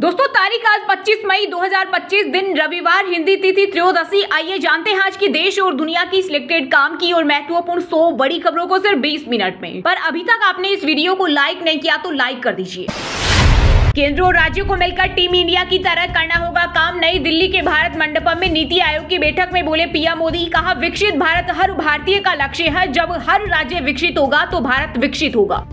दोस्तों तारीख आज 25 मई 2025 दिन रविवार, हिंदी तिथि त्रयोदशी। आइए जानते हैं आज की देश और दुनिया की सिलेक्टेड काम की और महत्वपूर्ण 100 बड़ी खबरों को सिर्फ 20 मिनट में। पर अभी तक आपने इस वीडियो को लाइक नहीं किया तो लाइक कर दीजिए। केंद्र और राज्यों को मिलकर टीम इंडिया की तरह करना होगा काम। नई दिल्ली के भारत मंडपम में नीति आयोग की बैठक में बोले पीएम मोदी। कहा विकसित भारत हर भारतीय का लक्ष्य है। जब हर राज्य विकसित होगा तो भारत विकसित होगा।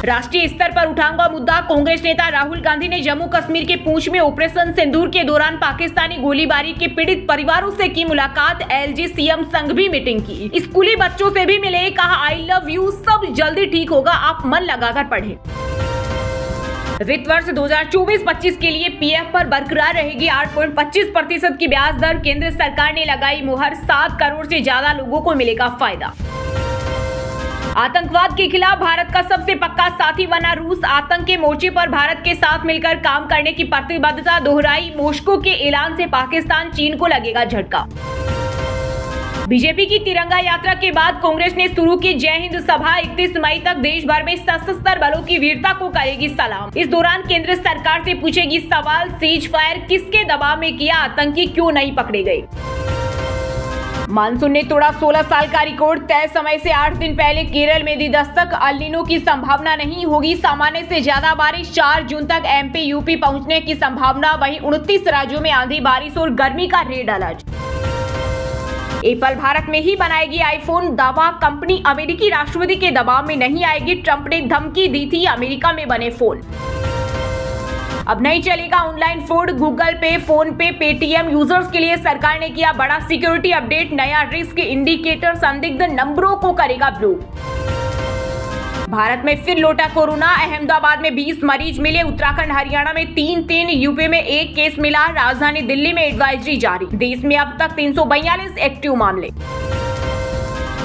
राष्ट्रीय स्तर पर उठाऊंगा मुद्दा। कांग्रेस नेता राहुल गांधी ने जम्मू कश्मीर के पूंछ में ऑपरेशन सिंदूर के दौरान पाकिस्तानी गोलीबारी के पीड़ित परिवारों से की मुलाकात। एलजी सीएम संग भी मीटिंग की। स्कूली बच्चों से भी मिले। कहा आई लव यू, सब जल्दी ठीक होगा, आप मन लगाकर पढ़ें। वित्त वर्ष 2024-25 के लिए पीएफ पर बरकरार रहेगी 8.25% की ब्याज दर। केंद्र सरकार ने लगाई मुहर। 7 करोड़ से ज्यादा लोगों को मिलेगा फायदा। आतंकवाद के खिलाफ भारत का सबसे पक्का साथी बना रूस। आतंक के मोर्चे पर भारत के साथ मिलकर काम करने की प्रतिबद्धता दोहराई। मॉस्को के ऐलान से पाकिस्तान चीन को लगेगा झटका। बीजेपी की तिरंगा यात्रा के बाद कांग्रेस ने शुरू की जय हिंद सभा। 31 मई तक देश भर में सशस्त्र बलों की वीरता को करेगी सलाम। इस दौरान केंद्र सरकार से पूछेगी सवाल, सीज फायर किसके दबाव में किया, आतंकी क्यों नहीं पकड़े गए। मानसून ने तोड़ा 16 साल का रिकॉर्ड। तय समय से 8 दिन पहले केरल में दी दस्तक। अल नीनो की संभावना नहीं, होगी सामान्य से ज्यादा बारिश। 4 जून तक एमपी यूपी पहुंचने की संभावना। वहीं 29 राज्यों में आंधी, बारिश और गर्मी का रेड अलर्ट। एप्पल भारत में ही बनाएगी आईफोन, दावा। कंपनी अमेरिकी राष्ट्रपति के दबाव में नहीं आएगी। ट्रंप ने धमकी दी थी अमेरिका में बने फोन। अब नहीं चलेगा ऑनलाइन फ्रॉड। गूगल पे, फोन पे, पेटीएम यूजर्स के लिए सरकार ने किया बड़ा सिक्योरिटी अपडेट। नया रिस्क इंडिकेटर संदिग्ध नंबरों को करेगा ब्लॉक। भारत में फिर लौटा कोरोना। अहमदाबाद में 20 मरीज मिले। उत्तराखंड हरियाणा में 3, यूपी में 1 केस मिला। राजधानी दिल्ली में एडवाइजरी जारी। देश में अब तक 342 एक्टिव मामले।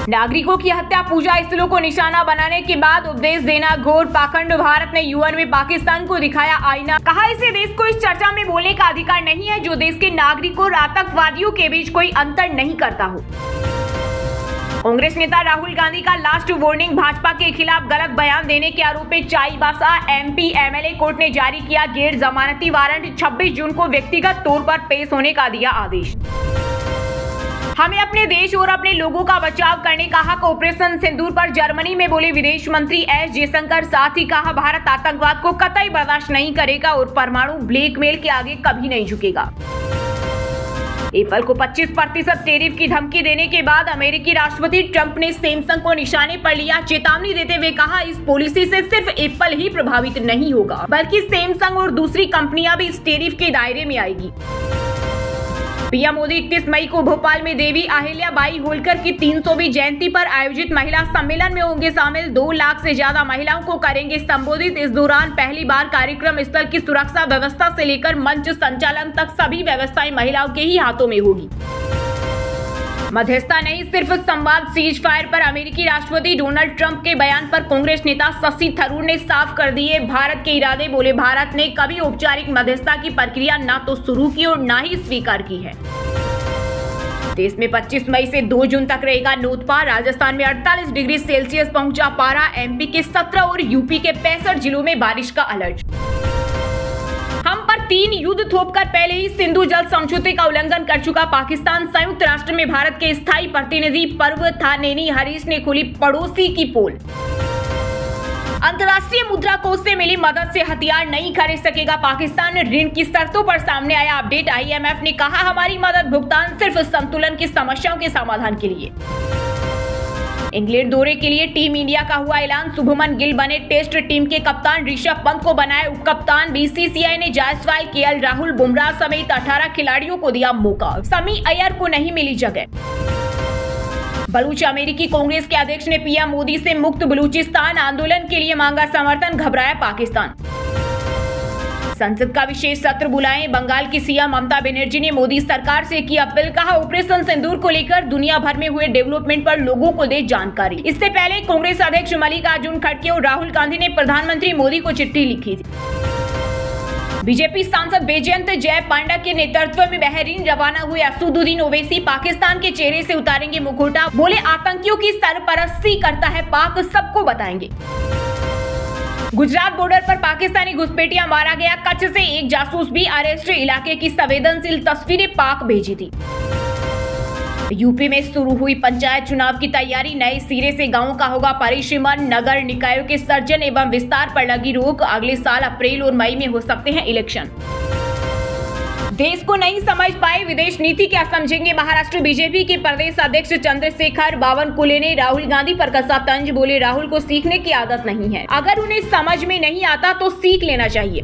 नागरिकों की हत्या, पूजा स्थलों को निशाना बनाने के बाद उपदेश देना घोर पाखंड। भारत ने यूएन में पाकिस्तान को दिखाया आईना। कहा इसे देश को इस चर्चा में बोलने का अधिकार नहीं है जो देश के नागरिकों और आतंकवादियों के बीच कोई अंतर नहीं करता हो। कांग्रेस नेता राहुल गांधी का लास्ट वार्निंग। भाजपा के खिलाफ गलत बयान देने के आरोप में चाईबासा एमपी एमएलए कोर्ट ने जारी किया गैर जमानती वारंट। 26 जून को व्यक्तिगत तौर पर पेश होने का दिया आदेश। हमें अपने देश और अपने लोगों का बचाव करने का हक। ऑपरेशन सिंदूर पर जर्मनी में बोले विदेश मंत्री एस जयशंकर। साथ ही कहा भारत आतंकवाद को कतई बर्दाश्त नहीं करेगा और परमाणु ब्लैकमेल के आगे कभी नहीं झुकेगा। एप्पल को 25% टैरिफ की धमकी देने के बाद अमेरिकी राष्ट्रपति ट्रंप ने सैमसंग को निशाने पर लिया। चेतावनी देते हुए कहा इस पॉलिसी से सिर्फ एप्पल ही प्रभावित नहीं होगा बल्कि सैमसंग और दूसरी कंपनियां भी इस टैरिफ के दायरे में आएगी। पीएम मोदी 31 मई को भोपाल में देवी अहिल्याबाई होलकर की 300वीं जयंती पर आयोजित महिला सम्मेलन में होंगे शामिल। 2 लाख से ज्यादा महिलाओं को करेंगे संबोधित। इस दौरान पहली बार कार्यक्रम स्थल की सुरक्षा व्यवस्था से लेकर मंच संचालन तक सभी व्यवस्थाएं महिलाओं के ही हाथों में होगी। मध्यस्थता नहीं, सिर्फ संवाद। सीज फायर पर अमेरिकी राष्ट्रपति डोनाल्ड ट्रंप के बयान पर कांग्रेस नेता शशि थरूर ने साफ कर दिए भारत के इरादे। बोले भारत ने कभी औपचारिक मध्यस्थता की प्रक्रिया न तो शुरू की और न ही स्वीकार की है। देश में 25 मई से 2 जून तक रहेगा नोतपा। राजस्थान में 48 डिग्री सेल्सियस पहुंचा पारा। एमपी के 17 और यूपी के 65 जिलों में बारिश का अलर्ट। हम पर 3 युद्ध थोपकर पहले ही सिंधु जल समझौते का उल्लंघन कर चुका पाकिस्तान। संयुक्त राष्ट्र में भारत के स्थायी प्रतिनिधि पर्वथानेनी हरीश ने खोली पड़ोसी की पोल। अंतर्राष्ट्रीय मुद्रा कोष से मिली मदद से हथियार नहीं खरीद सकेगा पाकिस्तान। ऋण की शर्तों पर सामने आया अपडेट। आईएमएफ ने कहा हमारी मदद भुगतान सिर्फ संतुलन की समस्याओं के समाधान के लिए। इंग्लैंड दौरे के लिए टीम इंडिया का हुआ ऐलान। शुभमन गिल बने टेस्ट टीम के कप्तान। ऋषभ पंत को बनाया उप कप्तान। बीसीसीआई ने जायसवाल, केएल राहुल, बुमराह समेत 18 खिलाड़ियों को दिया मौका। समी अय्यर को नहीं मिली जगह। बलूच अमेरिकी कांग्रेस के अध्यक्ष ने पीएम मोदी से मुक्त बलूचिस्तान आंदोलन के लिए मांगा समर्थन। घबराया पाकिस्तान। संसद का विशेष सत्र बुलाएं। बंगाल की सीएम ममता बनर्जी ने मोदी सरकार से की अपील। कहा ऑपरेशन सिंदूर को लेकर दुनिया भर में हुए डेवलपमेंट पर लोगों को दे जानकारी। इससे पहले कांग्रेस अध्यक्ष मल्लिकार्जुन खड़गे और राहुल गांधी ने प्रधानमंत्री मोदी को चिट्ठी लिखी थी। बीजेपी सांसद बैजयंत जय पांडा के नेतृत्व में बहरीन रवाना हुए असदुद्दीन ओवैसी पाकिस्तान के चेहरे से उतारेंगे मुखौटा। बोले आतंकियों की सरपरस्ती करता है पाक, सबको बताएंगे। गुजरात बॉर्डर पर पाकिस्तानी घुसपैठिया मारा गया, कच्छ से एक जासूस भी अरेस्ट, इलाके की संवेदनशील तस्वीरें पाक भेजी थी। यूपी में शुरू हुई पंचायत चुनाव की तैयारी, नए सिरे से गांवों का होगा परिसीमन, नगर निकायों के सर्जन एवं विस्तार पर लगी रोक, अगले साल अप्रैल और मई में हो सकते हैं इलेक्शन। देश को नहीं समझ पाए विदेश नीति, क्या समझेंगे महाराष्ट्र बीजेपी के प्रदेश अध्यक्ष चंद्रशेखर बावनकुले ने राहुल गांधी पर कसा तंज, बोले राहुल को सीखने की आदत नहीं है, अगर उन्हें समझ में नहीं आता तो सीख लेना चाहिए।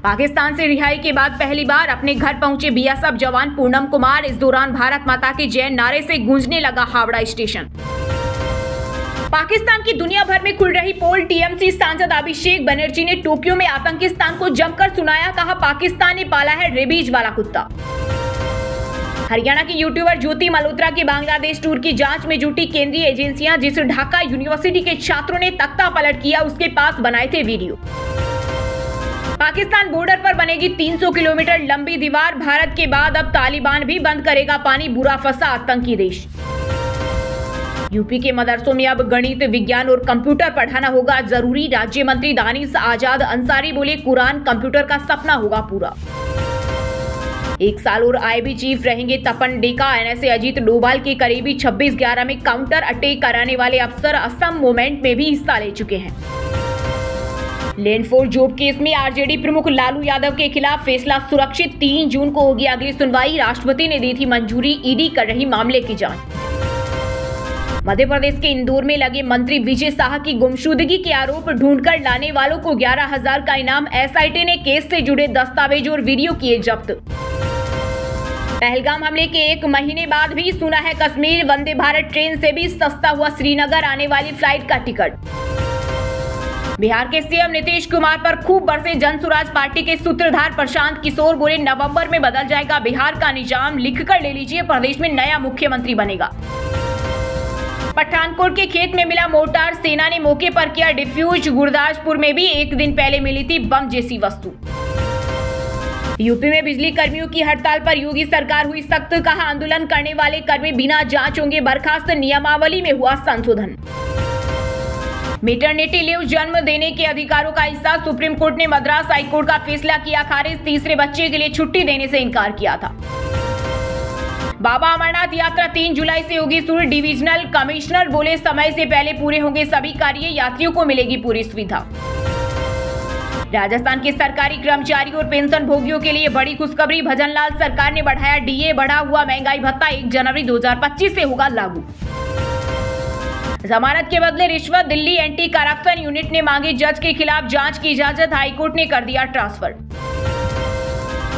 पाकिस्तान से रिहाई के बाद पहली बार अपने घर पहुंचे बीएसएफ जवान पूनम कुमार, इस दौरान भारत माता की जय नारे से गूंजने लगा हावड़ा स्टेशन। पाकिस्तान की दुनिया भर में खुल रही पोल, टीएमसी सांसद अभिषेक बनर्जी ने टोक्यो में आतंकिस्तान को जमकर सुनाया, कहा पाकिस्तान ने पाला है रेबीज वाला कुत्ता। हरियाणा की यूट्यूबर ज्योति मल्होत्रा की बांग्लादेश टूर की जांच में जुटी केंद्रीय एजेंसियां, जिस ढाका यूनिवर्सिटी के छात्रों ने तख्ता पलट किया उसके पास बनाए थे वीडियो। पाकिस्तान बॉर्डर पर बनेगी 300 किलोमीटर लंबी दीवार, भारत के बाद अब तालिबान भी बंद करेगा पानी, बुरा फंसा आतंकी देश। यूपी के मदरसों में अब गणित, विज्ञान और कंप्यूटर पढ़ाना होगा जरूरी, राज्य मंत्री दानिश आजाद अंसारी बोले कुरान कंप्यूटर का सपना होगा पूरा। 1 साल और आईबी चीफ रहेंगे तपन डेका, एनएसए अजीत डोभाल के करीबी 26/11 में काउंटर अटैक कराने वाले अफसर असम मूवमेंट में भी हिस्सा ले चुके हैं। लैंड फॉर जॉब केस में आरजेडी प्रमुख लालू यादव के खिलाफ फैसला सुरक्षित, 3 जून को होगी अगली सुनवाई, राष्ट्रपति ने दी थी मंजूरी, ईडी कर रही मामले की जांच। मध्य प्रदेश के इंदौर में लगे मंत्री विजय शाह की गुमशुदगी के आरोप, ढूंढकर लाने वालों को 11,000 का इनाम, एसआईटी ने केस से जुड़े दस्तावेज और वीडियो किए जब्त। पहलगाम हमले के 1 महीने बाद भी सुना है कश्मीर, वंदे भारत ट्रेन से भी सस्ता हुआ श्रीनगर आने वाली फ्लाइट का टिकट। बिहार के सीएम नीतीश कुमार पर खूब बरसे जनसुराज पार्टी के सूत्रधार प्रशांत किशोर, बोले नवंबर में बदल जाएगा बिहार का निजाम, लिखकर ले लीजिए प्रदेश में नया मुख्यमंत्री बनेगा। पठानकोट के खेत में मिला मोर्टार, सेना ने मौके पर किया डिफ्यूज, गुरदासपुर में भी 1 दिन पहले मिली थी बम जैसी वस्तु। यूपी में बिजली कर्मियों की हड़ताल पर योगी सरकार हुई सख्त, कहा आंदोलन करने वाले कर्मी बिना जांच होंगे बर्खास्त, नियमावली में हुआ संशोधन। मैटरनिटी लीव जन्म देने के अधिकारों का हिस्सा, सुप्रीम कोर्ट ने मद्रास हाईकोर्ट का फैसला किया खारिज, तीसरे बच्चे के लिए छुट्टी देने से इनकार किया था। बाबा अमरनाथ यात्रा 3 जुलाई से होगी शुरू, डिविजनल कमिश्नर बोले समय से पहले पूरे होंगे सभी कार्य, यात्रियों को मिलेगी पूरी सुविधा। राजस्थान के सरकारी कर्मचारी और पेंशन भोगियों के लिए बड़ी खुशखबरी, भजनलाल सरकार ने बढ़ाया डीए, बढ़ा हुआ महंगाई भत्ता 1 जनवरी 2025 से होगा लागू। जमानत के बदले रिश्वत, दिल्ली एंटी करप्शन यूनिट ने मांगी जज के खिलाफ जांच की इजाजत, हाईकोर्ट ने कर दिया ट्रांसफर।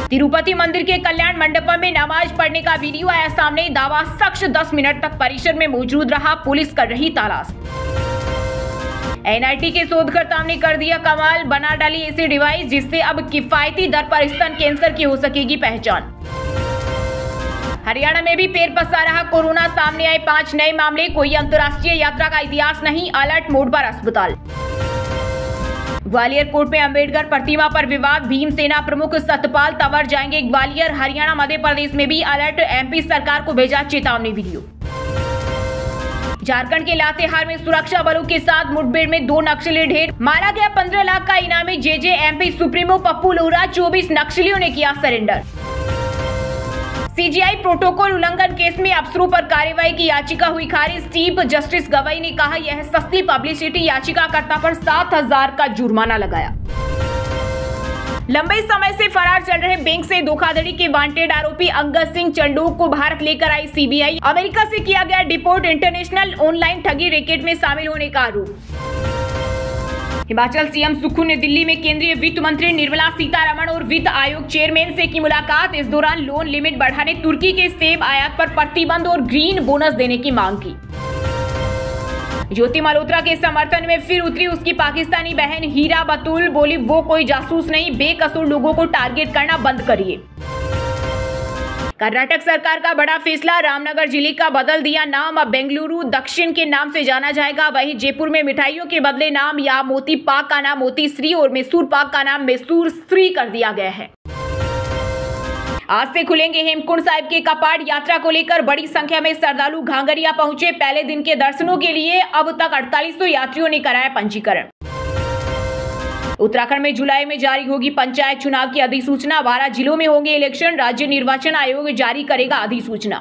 तिरुपति मंदिर के कल्याण मंडपम में नमाज पढ़ने का वीडियो आया सामने, दावा शख्स 10 मिनट तक परिसर में मौजूद रहा, पुलिस कर रही तलाश। एनआईटी के शोधकर्ताओं ने कर दिया कमाल, बना डाली ऐसी डिवाइस जिससे अब किफायती दर पर स्तन कैंसर की हो सकेगी पहचान। हरियाणा में भी पैर पसार रहा कोरोना, सामने आए 5 नए मामले, कोई अंतर्राष्ट्रीय यात्रा का इतिहास नहीं, अलर्ट मोड पर अस्पताल। ग्वालियर कोर्ट में अंबेडकर प्रतिमा पर विवाद, भीमसेना प्रमुख सतपाल तंवर जाएंगे ग्वालियर, हरियाणा मध्य प्रदेश में भी अलर्ट, एमपी सरकार को भेजा चेतावनी वीडियो। झारखंड के लातेहार में सुरक्षा बलों के साथ मुठभेड़ में 2 नक्सली ढेर, मारा गया 15 लाख का इनामी जेजेएमपी सुप्रीमो पप्पू लोहरा, 24 नक्सलियों ने किया सरेंडर। सीजीआई प्रोटोकॉल उल्लंघन केस में अफसरों पर कार्रवाई की याचिका हुई खारिज, चीफ जस्टिस गवई ने कहा यह सस्ती पब्लिसिटी, याचिकाकर्ता पर 7,000 का जुर्माना लगाया। लंबे समय से फरार चल रहे बैंक से धोखाधड़ी के वांटेड आरोपी अंगद सिंह चंडोक को भारत लेकर आई सीबीआई, अमेरिका से किया गया डिपोर्ट, इंटरनेशनल ऑनलाइन ठगी रैकेट में शामिल होने का आरोप। हिमाचल सीएम सुक्खू ने दिल्ली में केंद्रीय वित्त मंत्री निर्मला सीतारमण और वित्त आयोग चेयरमैन से की मुलाकात, इस दौरान लोन लिमिट बढ़ाने, तुर्की के सेब आयात पर प्रतिबंध और ग्रीन बोनस देने की मांग की। ज्योति मल्होत्रा के समर्थन में फिर उतरी उसकी पाकिस्तानी बहन हीरा बतूल, बोली वो कोई जासूस नहीं, बेकसूर लोगों को टारगेट करना बंद करिए। कर्नाटक सरकार का बड़ा फैसला, रामनगर जिले का बदल दिया नाम, अब बेंगलुरु दक्षिण के नाम से जाना जाएगा। वहीं जयपुर में मिठाइयों के बदले नाम, या मोती पाक का नाम मोती श्री और मैसूर पाक का नाम मैसूर श्री कर दिया गया है। आज से खुलेंगे हेमकुंड साहिब के कपाट, यात्रा को लेकर बड़ी संख्या में श्रद्धालु घांगरिया पहुंचे। पहले दिन के दर्शनों के लिए अब तक 4800 यात्रियों ने कराया पंजीकरण। उत्तराखंड में जुलाई में जारी होगी पंचायत चुनाव की अधिसूचना। 12 जिलों में होंगे इलेक्शन। राज्य निर्वाचन आयोग जारी करेगा अधिसूचना।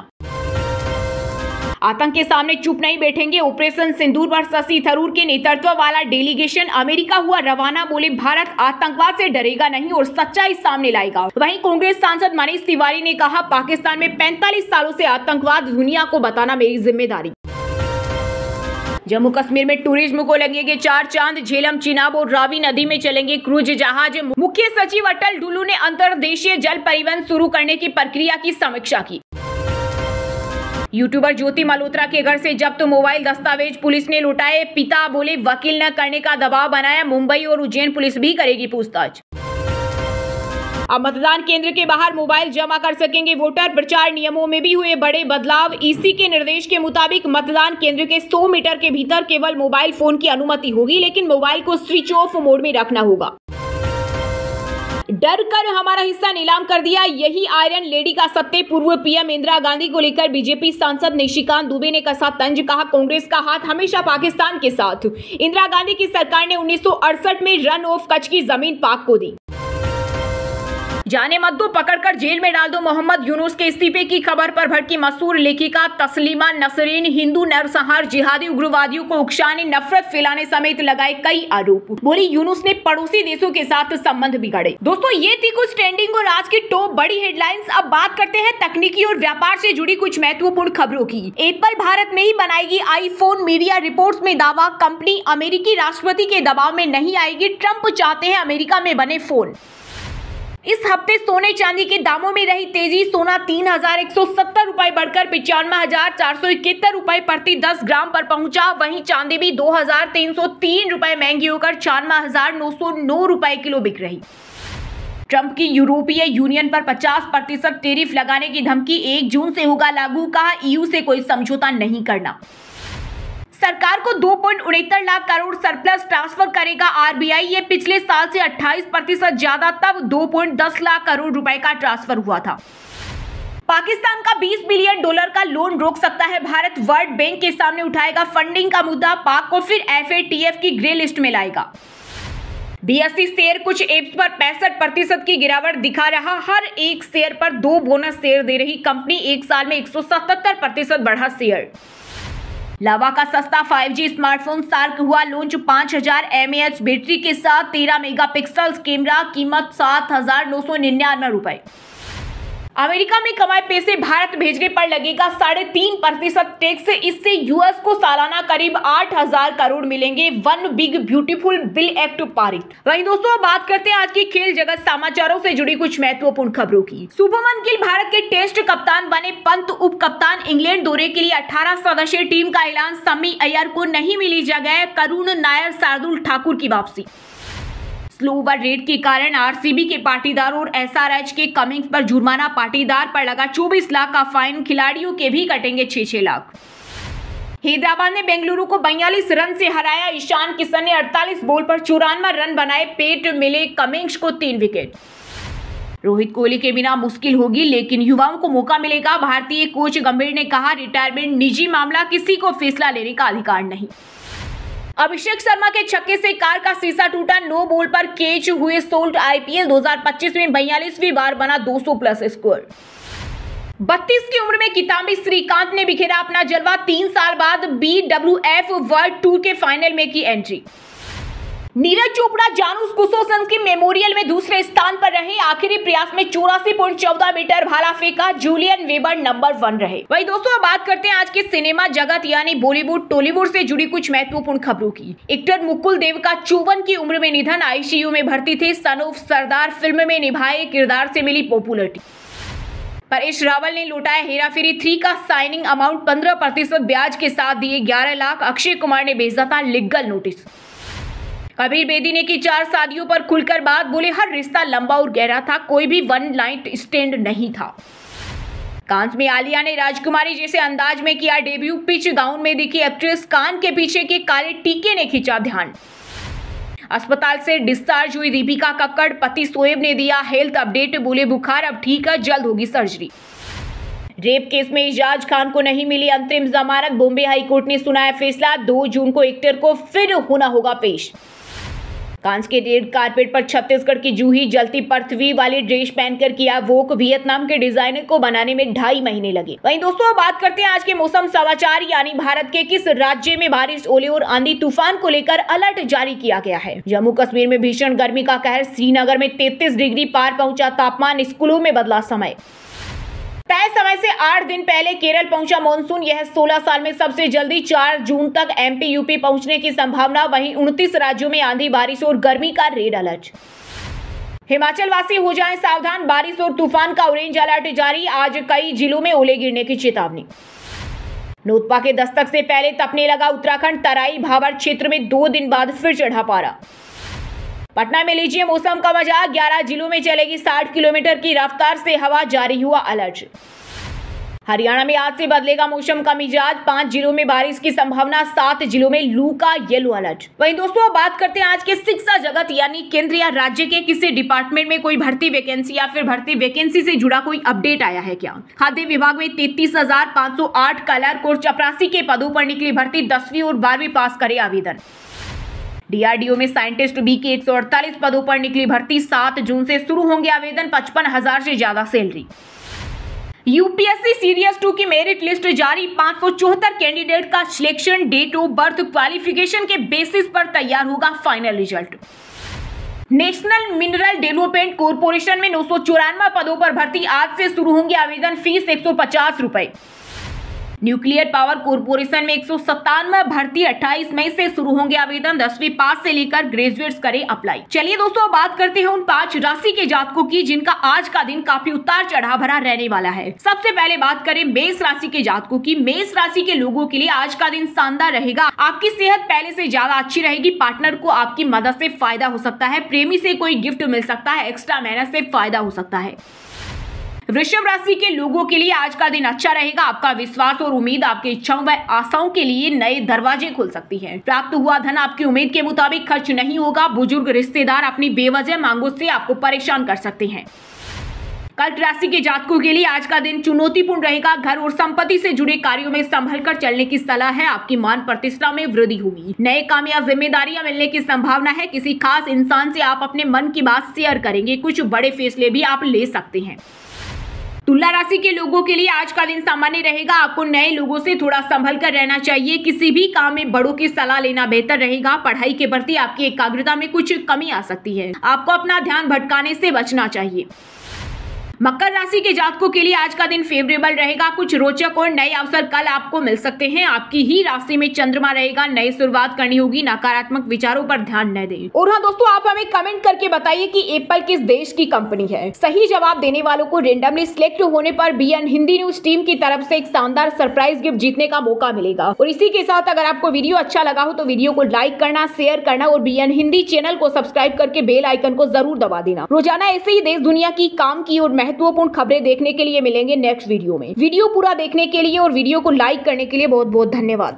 आतंक के सामने चुप नहीं बैठेंगे। ऑपरेशन सिंदूर पर शशि थरूर के नेतृत्व वाला डेलीगेशन अमेरिका हुआ रवाना। बोले भारत आतंकवाद से डरेगा नहीं और सच्चाई सामने लाएगा। वहीं कांग्रेस सांसद मनीष तिवारी ने कहा, पाकिस्तान में 45 सालों से आतंकवाद, दुनिया को बताना मेरी जिम्मेदारी। जम्मू कश्मीर में टूरिज्म को लगेंगे 4 चांद। झेलम, चिनाब और रावी नदी में चलेंगे क्रूज जहाज। मुख्य सचिव अटल डुल्लू ने अंतर्देशीय जल परिवहन शुरू करने की प्रक्रिया की समीक्षा की। यूट्यूबर ज्योति मल्होत्रा के घर से जब्त मोबाइल दस्तावेज पुलिस ने लौटाए। पिता बोले वकील न करने का दबाव बनाया। मुंबई और उज्जैन पुलिस भी करेगी पूछताछ। अब मतदान केंद्र के बाहर मोबाइल जमा कर सकेंगे वोटर। प्रचार नियमों में भी हुए बड़े बदलाव। ईसी के निर्देश के मुताबिक मतदान केंद्र के 100 मीटर के भीतर केवल मोबाइल फोन की अनुमति होगी, लेकिन मोबाइल को स्विच ऑफ मोड में रखना होगा। डर कर हमारा हिस्सा नीलाम कर दिया, यही आयरन लेडी का सत्य। पूर्व पीएम इंदिरा गांधी को लेकर बीजेपी सांसद निशिकांत दुबे ने कसा तंज। कहा, कांग्रेस का हाथ हमेशा पाकिस्तान के साथ। इंदिरा गांधी की सरकार ने 1968 में रन ऑफ कच्छ की जमीन पाक को दी। जाने मत दो, पकड़कर जेल में डाल दो। मोहम्मद यूनुस के इस्तीफे की खबर पर भड़की मशहूर लेखिका तस्लीमा नसरीन। हिंदू नरसंहार, जिहादी उग्रवादियों को उकसाने, नफरत फैलाने समेत लगाए कई आरोप। बोली यूनुस ने पड़ोसी देशों के साथ संबंध बिगाड़े। दोस्तों, ये थी कुछ ट्रेंडिंग और आज की टॉप बड़ी हेडलाइंस। अब बात करते हैं तकनीकी और व्यापार से जुड़ी कुछ महत्वपूर्ण खबरों की। एप्पल भारत में ही बनाएगी आईफोन। मीडिया रिपोर्ट्स में दावा। कंपनी अमेरिकी राष्ट्रपति के दबाव में नहीं आएगी। ट्रंप चाहते हैं अमेरिका में बने फोन। इस हफ्ते सोने चांदी के दामों में रही तेजी। सोना 3,170 रुपए बढ़कर 95,471 रुपए प्रति 10 ग्राम पर पहुंचा। वहीं चांदी भी 2,303 रुपए महंगी होकर 96,909 रुपए किलो बिक रही। ट्रंप की यूरोपीय यूनियन पर 50% टैरिफ लगाने की धमकी 1 जून से होगा लागू। कहा, ईयू से कोई समझौता नहीं करना। सरकार को 2.69 लाख करोड़ सरप्लस ट्रांसफर करेगा आरबीआई। ये पिछले साल से 28% ज्यादा। तब 2.10 लाख करोड़ रुपए का ट्रांसफर हुआ था। पाकिस्तान का $20 बिलियन का लोन रोक सकता है भारत। वर्ल्ड बैंक के सामने उठाएगा फंडिंग का मुद्दा। पाक को फिर FATF की ग्रे लिस्ट में लाएगा। BSE शेयर कुछ एप्स पर 65% की गिरावट दिखा रहा। हर एक शेयर पर 2 बोनस शेयर दे रही कंपनी। 1 साल में 177% बढ़ा शेयर। लावा का सस्ता 5G स्मार्टफोन सार्क हुआ लॉन्च। 5000 mAh बैटरी के साथ 13 मेगापिक्सल कैमरा। कीमत 7,999 रुपए। अमेरिका में कमाए पैसे भारत भेजने पर लगेगा 3.5% टैक्स। इससे यूएस को सालाना करीब 8,000 करोड़ मिलेंगे। One big beautiful bill act पारित। वहीं दोस्तों, बात करते हैं आज की खेल जगत समाचारों से जुड़ी कुछ महत्वपूर्ण खबरों की। शुभमन गिल भारत के टेस्ट कप्तान बने। पंत उप कप्तान। इंग्लैंड दौरे के लिए 18 सदस्यीय टीम का ऐलान। शमी अय्यर को नहीं मिली जगह। करुण नायर, शार्दुल ठाकुर की वापसी। स्लो ओवर रेट के कारण आरसीबी के पाटीदार और एसआरएच के कमिंग्स पर जुर्माना। पाटीदार पर लगा 24 लाख का फाइन। खिलाड़ियों के भी कटेंगे 6-6 लाख। हैदराबाद ने बेंगलुरु को 42 रन से हराया। ईशान किशन ने 48 बॉल पर 54 रन बनाए। पेट मिले कमिंग्स को 3 विकेट। रोहित कोहली के बिना मुश्किल होगी, लेकिन युवाओं को मौका मिलेगा। भारतीय कोच गंभीर ने कहा, रिटायरमेंट निजी मामला, किसी को फैसला लेने का अधिकार नहीं। अभिषेक शर्मा के छक्के से कार का शीशा टूटा। 9 बॉल पर कैच हुए सोल्ट। IPL 2025 में 42वीं बार बना 200 प्लस स्कोर। 32 की उम्र में किदांबी श्रीकांत ने बिखेरा अपना जलवा। 3 साल बाद BWF वर्ल्ड टूर के फाइनल में की एंट्री। नीरज चोपड़ा जानू कुशोसन के मेमोरियल में दूसरे स्थान पर रहे। आखिरी प्रयास में 84.14 मीटर भाला फेंका। जूलियन वेबर नंबर 1 रहे। वही दोस्तों, बात करते हैं आज के सिनेमा जगत यानी बॉलीवुड टॉलीवुड से जुड़ी कुछ महत्वपूर्ण खबरों की। एक्टर मुकुल देव का 54 की उम्र में निधन। ICU में भर्ती थे। सन ऑफ सरदार फिल्म में निभाए किरदार से मिली पॉपुलरिटी। परेश रावल ने लौटाया हेरा फेरी 3 का साइनिंग अमाउंट। 15% ब्याज के साथ दिए 11 लाख। अक्षय कुमार ने भेजा था लीगल नोटिस। कबीर बेदी ने की 4 शादियों पर खुलकर बात। बोले, हर रिश्ता लंबा और गहरा था, कोई भी वन नाइट स्टैंड नहीं था। कांस में आलिया ने राजकुमारी जैसे अंदाज में किया डेब्यू। पिच गाउन में दिखी एक्ट्रेस। कान के पीछे के काले टीके ने खींचा ध्यान। अस्पताल से डिस्चार्ज हुई दीपिका कक्कड़। पति शोएब ने दिया हेल्थ अपडेट। बोले, बुखार अब ठीक है, जल्द होगी सर्जरी। रेप केस में इजाज खान को नहीं मिली अंतरिम जमानत। बॉम्बे हाईकोर्ट ने सुनाया फैसला। 2 जून को एक्टर को फिर होना होगा पेश। कांच के रेड कारपेट पर छत्तीसगढ़ की जूही जलती पृथ्वी वाली ड्रेस पहनकर किया वोक। वियतनाम के डिजाइनर को बनाने में 2.5 महीने लगे। वहीं दोस्तों बात करते हैं आज के मौसम समाचार, यानी भारत के किस राज्य में बारिश, ओले और आंधी तूफान को लेकर अलर्ट जारी किया गया है। जम्मू कश्मीर में भीषण गर्मी का कहर, श्रीनगर में 33 डिग्री पार पहुंचा तापमान, स्कूलों में बदला समय। तय समय से 8 दिन पहले केरल पहुंचा मानसून, यह 16 साल में सबसे जल्दी 4 जून तक एमपी यूपी पहुंचने की संभावना। वहीं 29 राज्यों में आंधी बारिश और गर्मी का रेड अलर्ट। हिमाचल वासी हो जाएं सावधान, बारिश और तूफान का ऑरेंज अलर्ट जारी। आज कई जिलों में ओले गिरने की चेतावनी। नोतपा के दस्तक से पहले तपने लगा उत्तराखंड, तराई भाबर क्षेत्र में 2 दिन बाद फिर चढ़ा पारा। पटना में लीजिए मौसम का मजा, 11 जिलों में चलेगी 60 किलोमीटर की रफ्तार से हवा, जारी हुआ अलर्ट। हरियाणा में आज से बदलेगा मौसम का मिजाज, 5 जिलों में बारिश की संभावना, 7 जिलों में लू का येलो अलर्ट। वहीं दोस्तों बात करते हैं आज के शिक्षा जगत यानी केंद्र या राज्य के किसी डिपार्टमेंट में कोई भर्ती वैकेंसी या फिर भर्ती वैकेंसी से जुड़ा कोई अपडेट आया है क्या। खाद्य विभाग में 33,508 क्लर्क और चपरासी के पदों पर निकली भर्ती, 10वीं और 12वीं पास करे आवेदन। डीआरडीओ में साइंटिस्ट बी के 148 पदों पर निकली भर्ती, 7 जून से शुरू होंगे आवेदन, 55,000 से ज्यादा सैलरी। यूपीएससी सीरीज 2 की मेरिट लिस्ट जारी, 574 कैंडिडेट का selection, date of birth qualification के बेसिस पर तैयार होगा final result. National mineral development corporation में 994 पदों पर भर्ती, आज से शुरू होंगे आवेदन, फीस 150 रुपए। न्यूक्लियर पावर कॉर्पोरेशन में 197 भर्ती, 28 मई से शुरू होंगे आवेदन, 10वीं पास से लेकर ग्रेजुएट्स करें अप्लाई। चलिए दोस्तों बात करते हैं उन 5 राशि के जातकों की जिनका आज का दिन काफी उतार चढ़ाव भरा रहने वाला है। सबसे पहले बात करें मेष राशि के जातकों की। मेष राशि के लोगों के लिए आज का दिन शानदार रहेगा। आपकी सेहत पहले से ज्यादा अच्छी रहेगी। पार्टनर को आपकी मदद से फायदा हो सकता है। प्रेमी से कोई गिफ्ट मिल सकता है। एक्स्ट्रा मेहनत से फायदा हो सकता है। वृषभ राशि के लोगों के लिए आज का दिन अच्छा रहेगा। आपका विश्वास और उम्मीद आपकी इच्छाओं व आशाओं के लिए नए दरवाजे खोल सकती है। प्राप्त हुआ धन आपकी उम्मीद के मुताबिक खर्च नहीं होगा। बुजुर्ग रिश्तेदार अपनी बेवजह मांगों से आपको परेशान कर सकते हैं। कर्क राशि के जातकों के लिए आज का दिन चुनौतीपूर्ण रहेगा। घर और संपत्ति से जुड़े कार्यों में संभल कर चलने की सलाह है। आपकी मान प्रतिष्ठा में वृद्धि होगी। नए काम या जिम्मेदारियां मिलने की संभावना है। किसी खास इंसान से आप अपने मन की बात शेयर करेंगे। कुछ बड़े फैसले भी आप ले सकते हैं। तुला राशि के लोगों के लिए आज का दिन सामान्य रहेगा। आपको नए लोगों से थोड़ा संभल कर रहना चाहिए। किसी भी काम में बड़ों की सलाह लेना बेहतर रहेगा। पढ़ाई के प्रति आपकी एकाग्रता में कुछ कमी आ सकती है। आपको अपना ध्यान भटकाने से बचना चाहिए। मकर राशि के जातकों के लिए आज का दिन फेवरेबल रहेगा। कुछ रोचक और नए अवसर कल आपको मिल सकते हैं। आपकी ही राशि में चंद्रमा रहेगा। नई शुरुआत करनी होगी। नकारात्मक विचारों पर ध्यान न दें। और हाँ दोस्तों, आप हमें कमेंट करके बताइए कि एप्पल किस देश की कंपनी है। सही जवाब देने वालों को रेंडमली सिलेक्ट होने पर बीएन हिंदी न्यूज टीम की तरफ से एक शानदार सरप्राइज गिफ्ट जीतने का मौका मिलेगा। और इसी के साथ अगर आपको वीडियो अच्छा लगा हो तो वीडियो को लाइक करना, शेयर करना और बीएन हिंदी चैनल को सब्सक्राइब करके बेल आइकन को जरूर दबा देना। रोजाना ऐसे ही देश दुनिया की काम की और महत्वपूर्ण खबरें देखने के लिए मिलेंगे नेक्स्ट वीडियो में। वीडियो पूरा देखने के लिए और वीडियो को लाइक करने के लिए बहुत बहुत धन्यवाद।